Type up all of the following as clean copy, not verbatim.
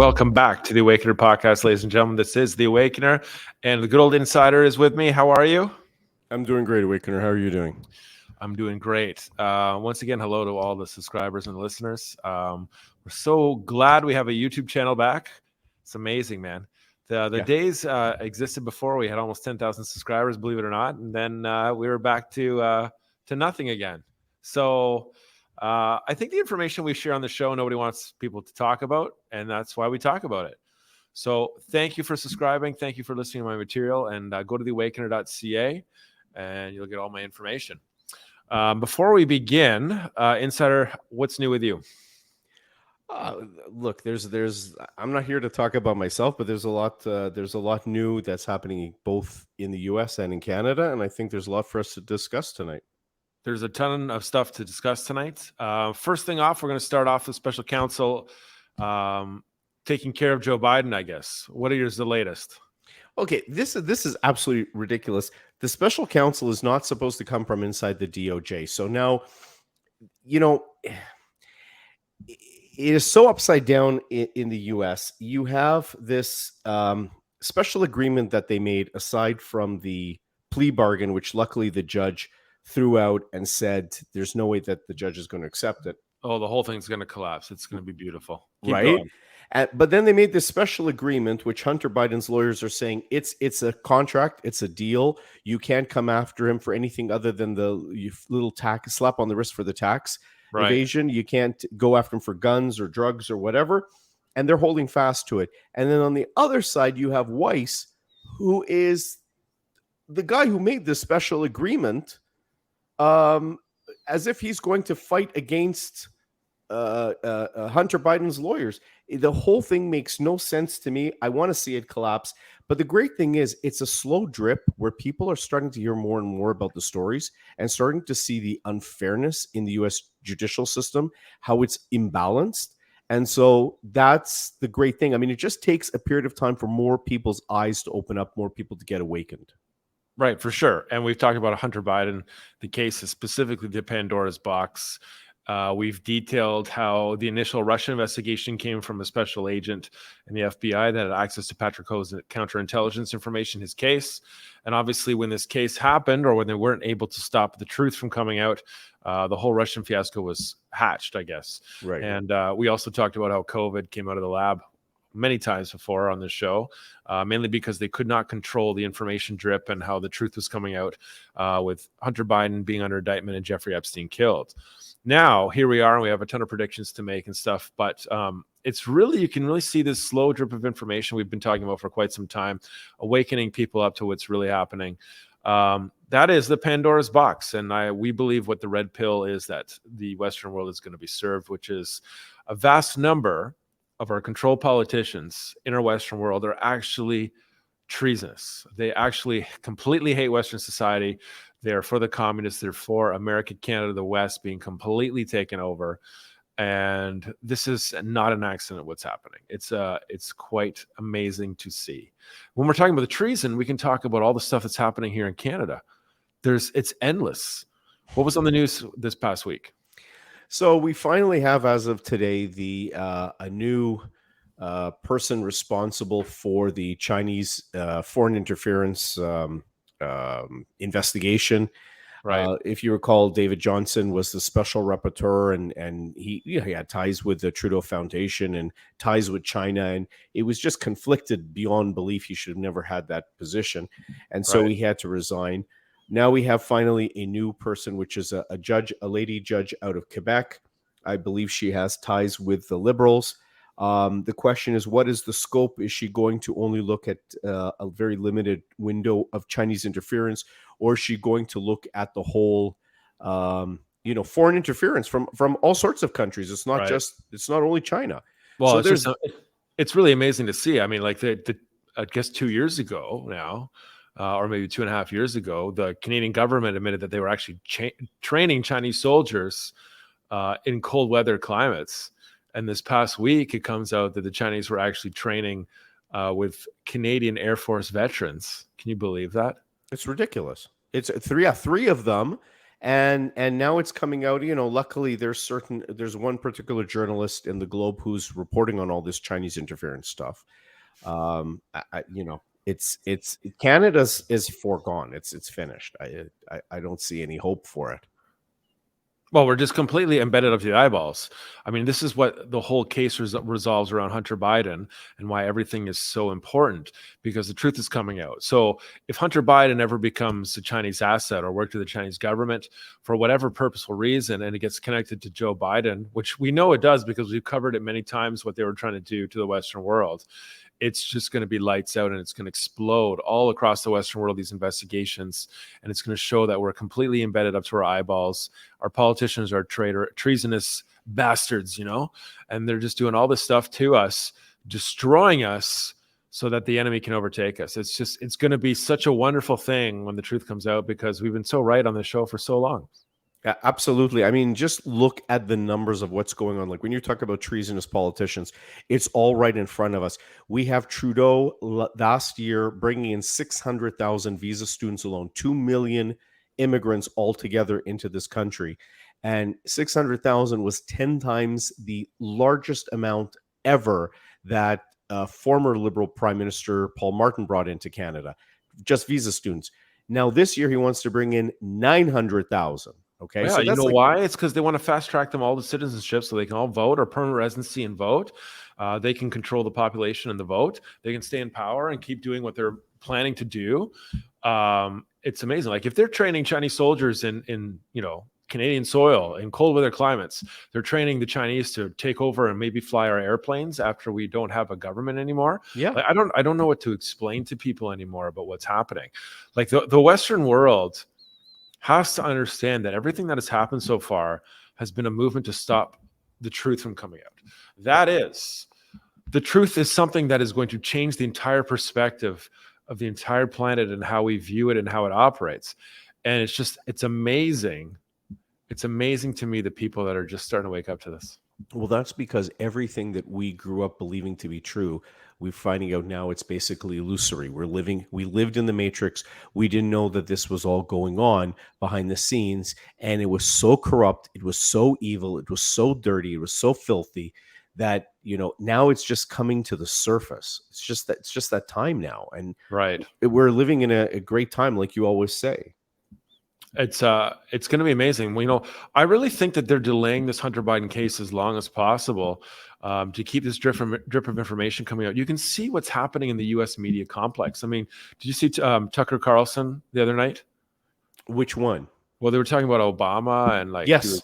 Welcome back to the Awakener podcast, ladies and gentlemen. This is the Awakener, and the good old insider is with me. How are you? I'm doing great, Awakener. How are you doing? I'm doing great. Once again, hello to all the subscribers and listeners. We're so glad we have a YouTube channel back. It's amazing, man. The days existed before. We had almost 10,000 subscribers, believe it or not, and then we were back to nothing again. So I think the information we share on the show, nobody wants people to talk about, and that's why we talk about it. So thank you for subscribing. Thank you for listening to my material, and go to theawakener.ca, and you'll get all my information. Before we begin, Insider, what's new with you? Look, there's. I'm not here to talk about myself, but there's a lot new that's happening both in the U.S. and in Canada, and I think there's a lot for us to discuss tonight. There's a ton of stuff to discuss tonight. First thing off, we're going to start off with special counsel taking care of Joe Biden, I guess. What is the latest? Okay, this is absolutely ridiculous. The special counsel is not supposed to come from inside the DOJ. So now, it is so upside down in the U.S. You have this special agreement that they made aside from the plea bargain, which luckily the judge threw out and said there's no way that the judge is going to accept it. Oh, the whole thing's going to collapse. It's going to be beautiful. Keep right? But then they made this special agreement, which Hunter Biden's lawyers are saying it's a contract, it's a deal. You can't come after him for anything other than the little tax slap on the wrist for the tax evasion. You can't go after him for guns or drugs or whatever. And they're holding fast to it. And then on the other side, you have Weiss, who is the guy who made this special agreement, as if he's going to fight against Hunter Biden's lawyers. The whole thing makes no sense to me. I want to see it collapse. But the great thing is it's a slow drip where people are starting to hear more and more about the stories and starting to see the unfairness in the U.S. judicial system, how it's imbalanced. And so that's the great thing. I mean, it just takes a period of time for more people's eyes to open up, more people to get awakened. Right, for sure. And we've talked about Hunter Biden. The case is specifically the Pandora's box. We've detailed how the initial Russian investigation came from a special agent in the FBI that had access to Patrick Ho's counterintelligence information, his case. And obviously, when this case happened, or when they weren't able to stop the truth from coming out, the whole Russian fiasco was hatched, I guess. Right. And we also talked about how COVID came out of the lab many times before on this show, mainly because they could not control the information drip and how the truth was coming out with Hunter Biden being under indictment and Jeffrey Epstein killed. Now, here we are, and we have a ton of predictions to make and stuff, but it's really, you can really see this slow drip of information we've been talking about for quite some time, awakening people up to what's really happening. That is the Pandora's box, and we believe what the red pill is that the Western world is going to be served, which is a vast number of our controlled politicians in our Western world are actually treasonous. They actually completely hate Western society. They're for the communists. They're for America, Canada, the West being completely taken over. And this is not an accident what's happening. It's quite amazing to see. When we're talking about the treason, we can talk about all the stuff that's happening here in Canada. It's endless. What was on the news this past week? So we finally have, as of today, a new person responsible for the Chinese foreign interference investigation. Right. If you recall, David Johnson was the special rapporteur, and he had ties with the Trudeau Foundation and ties with China, and it was just conflicted beyond belief. He should have never had that position, and so he had to resign. Now we have finally a new person, which is a judge, a lady judge out of Quebec. I believe she has ties with the Liberals. The question is, what is the scope? Is she going to only look at a very limited window of Chinese interference, or is she going to look at the whole, foreign interference from all sorts of countries? It's not it's not only China. Well, so it's really amazing to see. I mean, like I guess 2 years ago now, or maybe 2.5 years ago, the Canadian government admitted that they were actually training Chinese soldiers in cold weather climates. And this past week, it comes out that the Chinese were actually training with Canadian Air Force veterans. Can you believe that? It's ridiculous. It's three of them. and now it's coming out. Luckily there's one particular journalist in the Globe who's reporting on all this Chinese interference stuff. It's Canada's is foregone. It's finished. I don't see any hope for it. Well, we're just completely embedded up to the eyeballs. I mean, this is what the whole case resolves around Hunter Biden and why everything is so important, because the truth is coming out. So if Hunter Biden ever becomes a Chinese asset or worked with the Chinese government for whatever purposeful reason, and it gets connected to Joe Biden, which we know it does because we've covered it many times, what they were trying to do to the Western world, it's just going to be lights out and it's going to explode all across the Western world, these investigations. And it's going to show that we're completely embedded up to our eyeballs. Our politicians are treasonous bastards, and they're just doing all this stuff to us, destroying us so that the enemy can overtake us. It's going to be such a wonderful thing when the truth comes out, because we've been so right on this show for so long. Yeah, absolutely. I mean, just look at the numbers of what's going on. Like when you talk about treasonous politicians, it's all right in front of us. We have Trudeau last year bringing in 600,000 visa students alone, 2 million immigrants altogether into this country. And 600,000 was 10 times the largest amount ever that former Liberal Prime Minister Paul Martin brought into Canada, just visa students. Now, this year, he wants to bring in 900,000. Okay, yeah, so you know why? It's because they want to fast track them all to citizenship so they can all vote or permanent residency and vote. They can control the population and the vote. They can stay in power and keep doing what they're planning to do. It's amazing. Like if they're training Chinese soldiers in Canadian soil in cold weather climates, they're training the Chinese to take over and maybe fly our airplanes after we don't have a government anymore. Yeah, like, I don't know what to explain to people anymore about what's happening. Like the Western world has to understand that everything that has happened so far has been a movement to stop the truth from coming out. That is, the truth is something that is going to change the entire perspective of the entire planet and how we view it and how it operates. And it's amazing. It's amazing to me the people that are just starting to wake up to this. well, that's because everything that we grew up believing to be true, we're finding out now it's basically illusory. We lived in the Matrix. We didn't know that this was all going on behind the scenes. And it was so corrupt. It was so evil. It was so dirty. It was so filthy that, now it's just coming to the surface. It's just that time now. And right, we're living in a great time, like you always say. It's going to be amazing. I really think that they're delaying this Hunter Biden case as long as possible to keep this drip of information coming out. You can see what's happening in the U.S. media complex. I mean, did you see Tucker Carlson the other night? Which one? Well, they were talking about Obama and yes.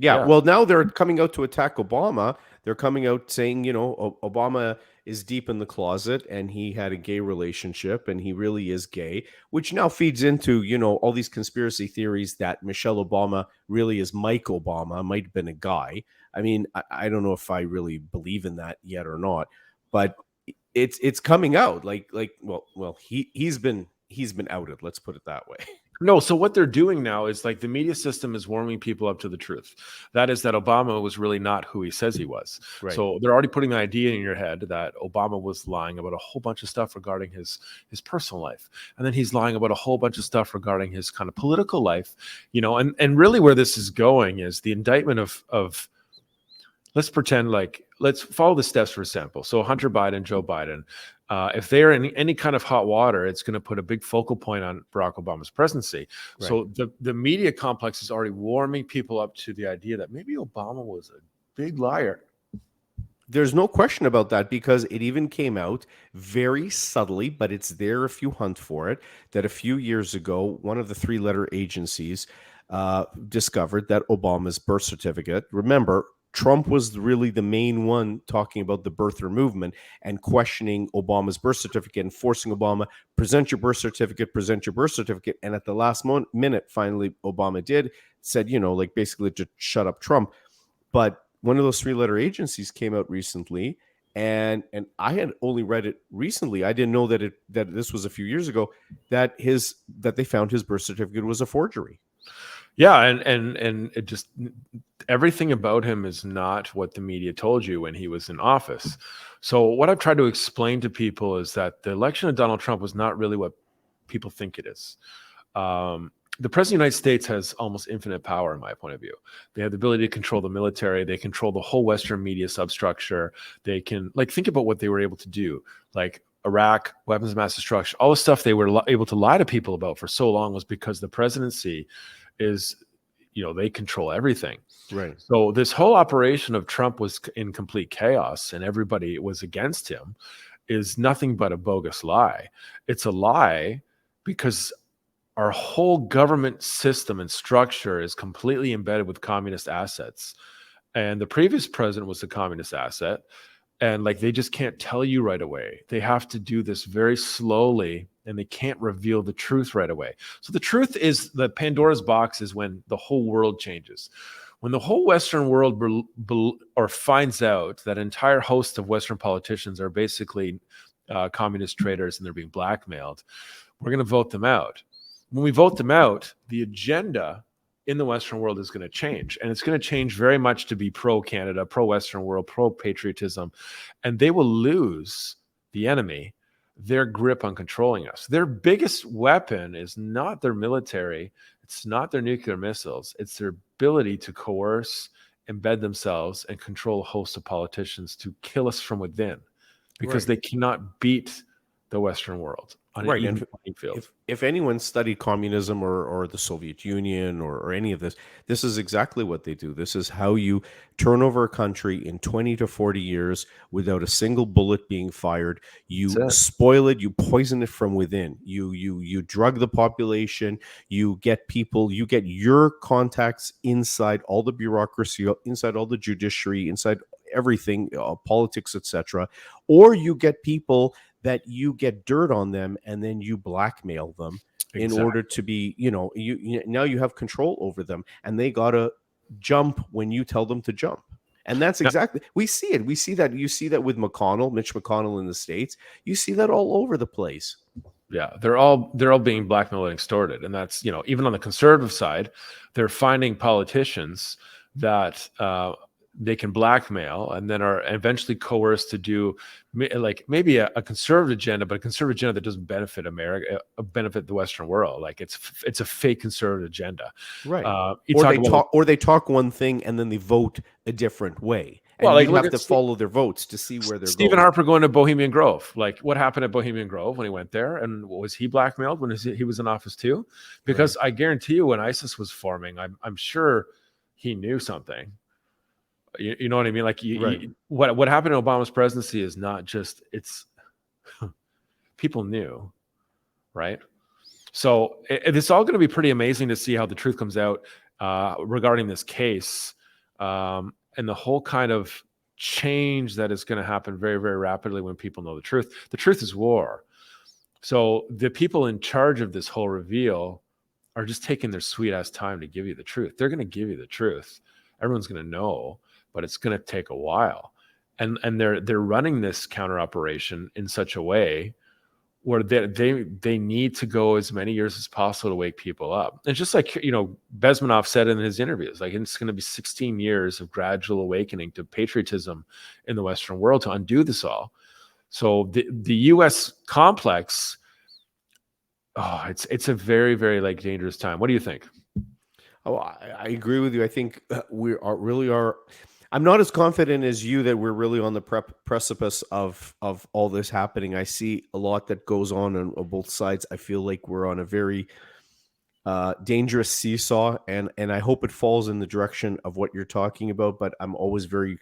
Yeah. Well, now they're coming out to attack Obama. They're coming out saying, Obama is deep in the closet and he had a gay relationship and he really is gay, which now feeds into, all these conspiracy theories that Michelle Obama really is Mike Obama, might have been a guy. I mean, I don't know if I really believe in that yet or not, but it's coming out he's been outed. Let's put it that way. No, so what they're doing now is the media system is warming people up to the truth. That is that Obama was really not who he says he was. Right. So they're already putting the idea in your head that Obama was lying about a whole bunch of stuff regarding his personal life. And then he's lying about a whole bunch of stuff regarding his kind of political life, and really where this is going is the indictment of let's pretend let's follow the steps for example. So Hunter Biden, Joe Biden, if they're in any kind of hot water, it's going to put a big focal point on Barack Obama's presidency. Right. So the media complex is already warming people up to the idea that maybe Obama was a big liar. There's no question about that, because it even came out very subtly, but it's there if you hunt for it, that a few years ago, one of the three-letter agencies discovered that Obama's birth certificate, remember, Trump was really the main one talking about the birther movement and questioning Obama's birth certificate and forcing Obama, present your birth certificate, present your birth certificate. And at the last minute, finally, Obama said, basically to shut up Trump. But one of those three-letter agencies came out recently, and I had only read it recently. I didn't know that this was a few years ago, that they found his birth certificate was a forgery. Yeah, and it just, everything about him is not what the media told you when he was in office. So what I've tried to explain to people is that the election of Donald Trump was not really what people think it is. the president of the United States has almost infinite power, in my point of view. They have the ability to control the military. They control the whole Western media substructure. They can, like, think about what they were able to do, like Iraq, weapons of mass destruction, all the stuff they were able to lie to people about for so long was because the presidency is, they control everything. Right. So this whole operation of Trump was in complete chaos and everybody was against him is nothing but a bogus lie. It's a lie because our whole government system and structure is completely embedded with communist assets. And the previous president was a communist asset. And like, they just can't tell you right away. They have to do this very slowly and they can't reveal the truth right away. So the truth is, the Pandora's box is when the whole world changes. When the whole Western world finds out that an entire host of Western politicians are basically communist traitors and they're being blackmailed, we're going to vote them out. When we vote them out, the agenda in the Western world is going to change. And it's going to change very much to be pro-Canada, pro-Western world, pro-patriotism. And they will lose, the enemy, their grip on controlling us. Their biggest weapon is not their military. It's not their nuclear missiles. It's their ability to coerce, embed themselves, and control a host of politicians to kill us from within. Because they cannot beat the Western world on an even playing field. If anyone studied communism or the Soviet Union or any of this, this is exactly what they do. This is how you turn over a country in 20 to 40 years without a single bullet being fired. You spoil it, you poison it from within. You drug the population, you get people, you get your contacts inside all the bureaucracy, inside all the judiciary, inside everything, politics, etc. Or you get people that you get dirt on them and then you blackmail them in order to be, now you have control over them and they got to jump when you tell them to jump. And that's exactly, we see it. We see that. You see that with Mitch McConnell in the States. You see that all over the place. Yeah, they're all being blackmailed and extorted. And that's, even on the conservative side, they're finding politicians that, they can blackmail and then are eventually coerced to do like maybe a conservative agenda, but a conservative agenda that doesn't benefit America, benefit the Western world. Like it's a fake conservative agenda. Right. Or they talk one thing and then they vote a different way. And you have to follow their votes to see where they're going. Stephen Harper going to Bohemian Grove. Like, what happened at Bohemian Grove when he went there? And was he blackmailed when he was in office too? Because I guarantee you when ISIS was forming, I'm sure he knew something. You know what I mean? Like what happened in Obama's presidency is not just, it's people knew, right? So it's all going to be pretty amazing to see how the truth comes out regarding this case and the whole kind of change that is going to happen very, very rapidly when people know the truth. The truth is war. So the people in charge of this whole reveal are just taking their sweet ass time to give you the truth. They're going to give you the truth. Everyone's going to know, but it's going to take a while. And they're running this counter operation in such a way where they need to go as many years as possible to wake people up. And just like, Bezmenov said in his interviews, like it's going to be 16 years of gradual awakening to patriotism in the Western world to undo this all. So the U.S. complex, it's a very, very like dangerous time. What do you think? Oh, I agree with you. I think we are. I'm not as confident as you that we're really on the precipice of all this happening. I see a lot that goes on both sides. I feel like we're on a very dangerous seesaw, and I hope it falls in the direction of what you're talking about. But I'm always very,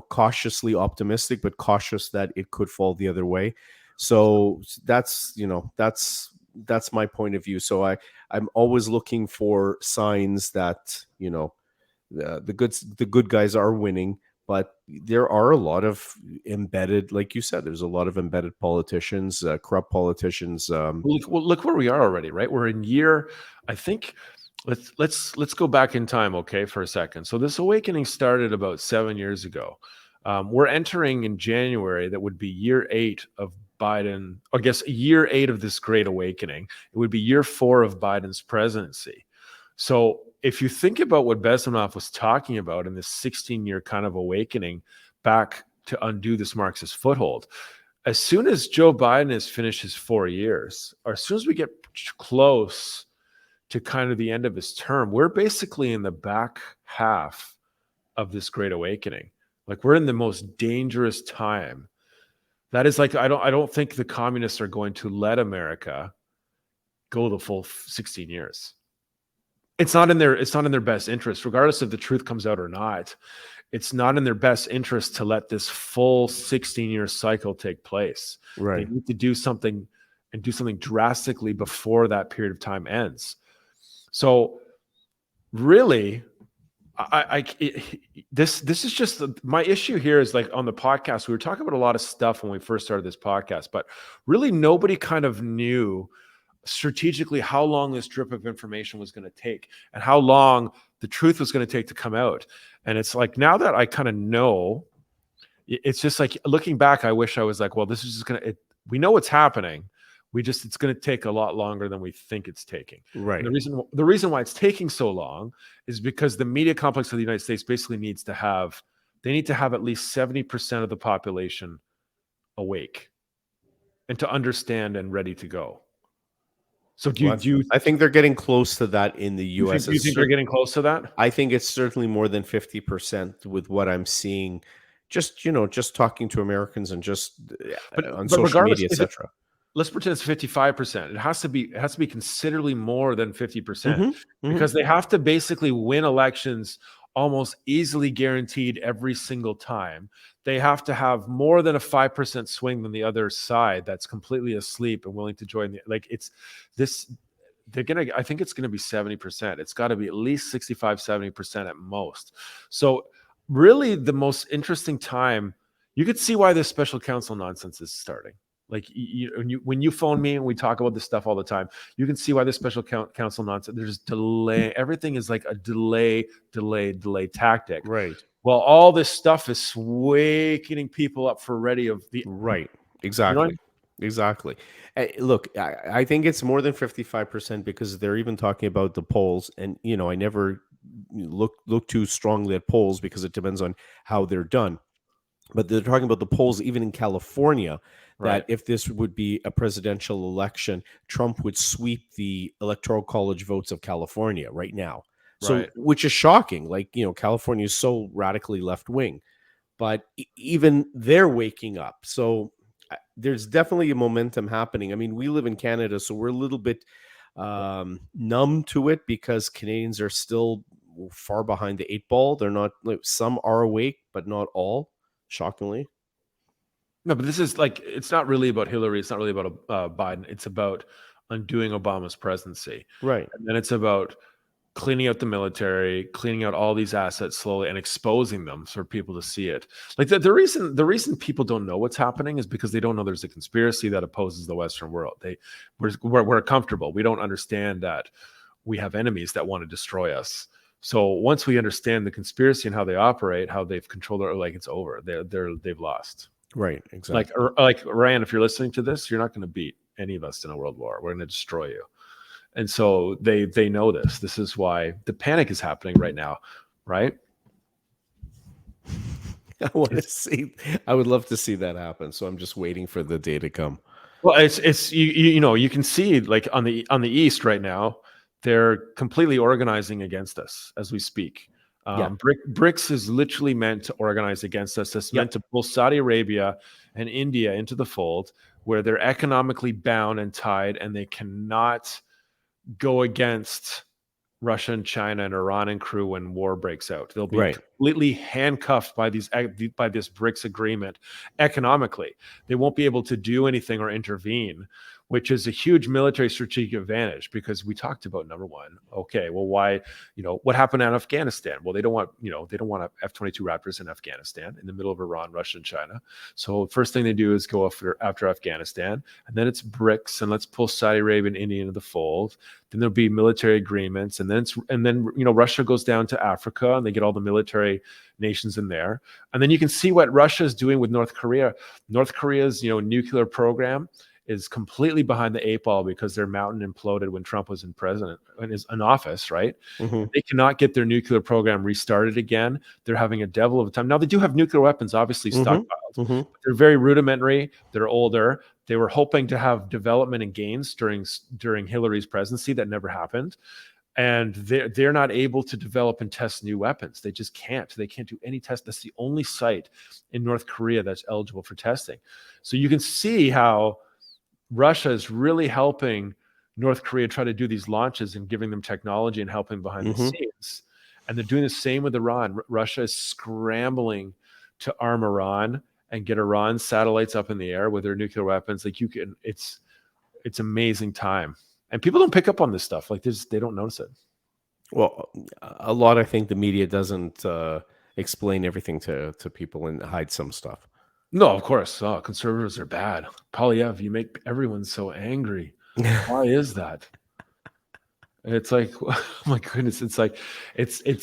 cautiously optimistic, but cautious that it could fall the other way. So that's my point of view. So I'm always looking for signs that, the good guys are winning, but there are a lot of embedded, like you said, there's a lot of embedded politicians, corrupt politicians. Look where we are already, right? We're in year, I think. Let's go back in time, okay, for a second. So this awakening started about 7 years ago. We're entering in January. That would be year 8 of Biden. I guess year 8 of this great awakening. It would be year 4 of Biden's presidency. So if you think about what Bezmenov was talking about in this 16-year kind of awakening back to undo this Marxist foothold, as soon as Joe Biden has finished his 4 years, or as soon as we get close to kind of the end of his term, we're basically in the back half of this great awakening. Like, we're in the most dangerous time. That is like, I don't think the communists are going to let America go the full 16 years. It's not in their best interest, regardless if the truth comes out or not. It's not in their best interest to let this full 16-year cycle take place. They Right. need to do something, and do something drastically before that period of time ends. So really, this is just my issue here is, like, on the podcast, we were talking about a lot of stuff when we first started this podcast, but really nobody kind of knew strategically how long this drip of information was going to take and how long the truth was going to take to come out. And it's like, now that I kind of know, it's just like, looking back, I wish I was like, well, this is just going to, we know what's happening. It's going to take a lot longer than we think it's taking. Right. And the reason why it's taking so long is because the media complex of the United States basically need to have at least 70% of the population awake and to understand and ready to go. So I think they're getting close to that in the U.S. You think they're getting close to that? I think it's certainly more than 50% with what I'm seeing. Just talking to Americans and just on social media, etc. Let's pretend it's 55%. It has to be considerably more than 50%, Mm-hmm. because they have to basically win elections almost easily guaranteed every single time. They have to have more than a 5% swing than the other side that's completely asleep and willing to join I think it's gonna be 70%. It's got to be at least 65, 70% at most. So really, the most interesting time, you could see why this special counsel nonsense is starting. Like, when you phone me and we talk about this stuff all the time, you can see why this special counsel nonsense. There's delay. Everything is like a delay tactic. Right. Well, all this stuff is waking people up for ready of the right. Exactly. Exactly. Look, I think it's more than 55% because they're even talking about the polls, and I never look too strongly at polls because it depends on how they're done. But they're talking about the polls even in California, that if this would be a presidential election, Trump would sweep the electoral college votes of California right now. So, which is shocking. Like, California is so radically left wing, but even they're waking up. So there's definitely a momentum happening. I mean, we live in Canada, so we're a little bit numb to it because Canadians are still far behind the 8 ball. They're not, some are awake, but not all, shockingly. No, but this is like, it's not really about Hillary. It's not really about Biden. It's about undoing Obama's presidency. Right. And then it's about cleaning out the military, cleaning out all these assets slowly and exposing them for people to see it. Like, the reason people don't know what's happening is because they don't know there's a conspiracy that opposes the Western world. We're comfortable. We don't understand that we have enemies that want to destroy us. So once we understand the conspiracy and how they operate, how they've controlled it, like, it's over. They've lost. Right. Exactly. Like Ryan, if you're listening to this, you're not going to beat any of us in a world war. We're going to destroy you. And so they know this. This is why the panic is happening right now, right? I would love to see that happen. So I'm just waiting for the day to come. Well, it's you can see, like, on the East right now, they're completely organizing against us as we speak. BRICS is literally meant to organize against us. It's meant to pull Saudi Arabia and India into the fold, where they're economically bound and tied, and they cannot go against Russia and China and Iran and crew when war breaks out. They'll be completely handcuffed by this BRICS agreement economically. They won't be able to do anything or intervene, which is a huge military strategic advantage, because we talked about, number one, okay, well, why, what happened in Afghanistan? Well, they don't want F-22 Raptors in Afghanistan in the middle of Iran, Russia, and China. So first thing they do is go after Afghanistan, and then it's BRICS, and let's pull Saudi Arabia and India into the fold. Then there'll be military agreements, and then Russia goes down to Africa, and they get all the military nations in there. And then you can see what Russia is doing with North Korea. North Korea's nuclear program is completely behind the 8 ball because their mountain imploded when Trump was in office, right? Hmm. They cannot get their nuclear program restarted again. They're having a devil of a time. Now they do have nuclear weapons, obviously Hmm. stockpiled, Hmm. but they're very rudimentary. They're older. They were hoping to have development and gains during Hillary's presidency. That never happened. And they're not able to develop and test new weapons. They just can't. They can't do any test. That's the only site in North Korea that's eligible for testing. So you can see how Russia is really helping North Korea try to do these launches and giving them technology and helping behind the Hmm. scenes. And they're doing the same with Iran. Russia is scrambling to arm Iran and get Iran's satellites up in the air with their nuclear weapons. Like it's amazing time. And people don't pick up on this stuff. Like they don't notice it. Well, a lot, I think the media doesn't explain everything to people and hide some stuff. No, of course. Oh, conservatives are bad. Polyev, you make everyone so angry. Why is that? It's like, oh my goodness. It's like, it's like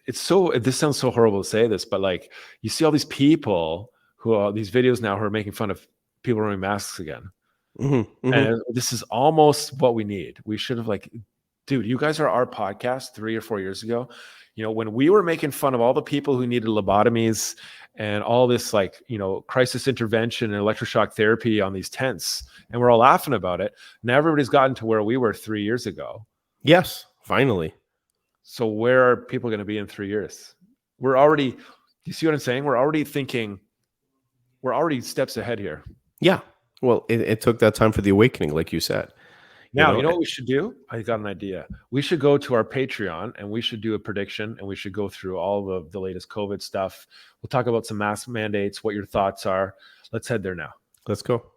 it's so, this sounds so horrible to say this, but like you see all these people who are these videos now who are making fun of people wearing masks again. Hmm. Hmm. And this is almost what we need. We should have like, dude, you guys are our podcast 3 or 4 years ago. When we were making fun of all the people who needed lobotomies and all this like, crisis intervention and electroshock therapy on these tents, and we're all laughing about it. Now everybody's gotten to where we were 3 years ago. Yes, finally. So where are people going to be in 3 years? We're already, do you see what I'm saying? We're already steps ahead here. Yeah. Well, it took that time for the awakening, like you said. You Now, know, you know what we should do? I got an idea. We should go to our Patreon and we should do a prediction and we should go through all of the latest COVID stuff. We'll talk about some mask mandates, what your thoughts are. Let's head there now. let's go.